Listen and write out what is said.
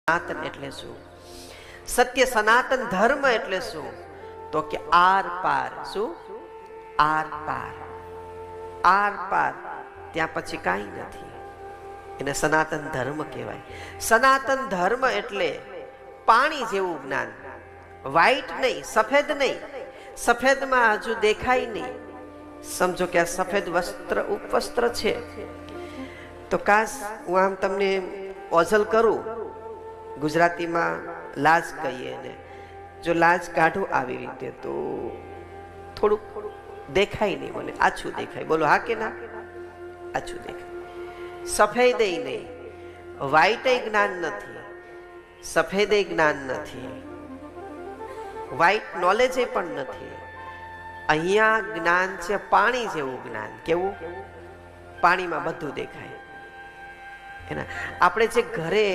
સનાતન એટલે શું? સત્ય સનાતન ધર્મ એટલે શું? તો કે આર પાર. શું? આર પાર. આર પાર ત્યાં પછી કાંઈ નથી. એને સનાતન ધર્મ કહેવાય. સનાતન ધર્મ એટલે પાણી જેવું જ્ઞાન. વ્હાઈટ નહીં, સફેદ નહીં. સફેદમાં હજુ દેખાય નહીં. સમજો કે આ સફેદ વસ્ત્ર ઉપવસ્ત્ર છે તો કાશ હું આમ તમને ઓઝલ કરું, ગુજરાતીમાં લાજ કહીએ ને, જો લાજ કાઢું આવી રીતે તો થોડુંક દેખાય નહીં, મને આછું દેખાય. બોલો હા કે ના? આછું દેખાય. સફેદ નહીં, વ્હાઈટ જ્ઞાન નથી, સફેદ જ્ઞાન નથી, વ્હાઈટ નોલેજ પણ નથી. અહીંયા જ્ઞાન છે પાણી જેવું જ્ઞાન. કેવું? પાણીમાં બધું દેખાય. એના આપણે જે ઘરે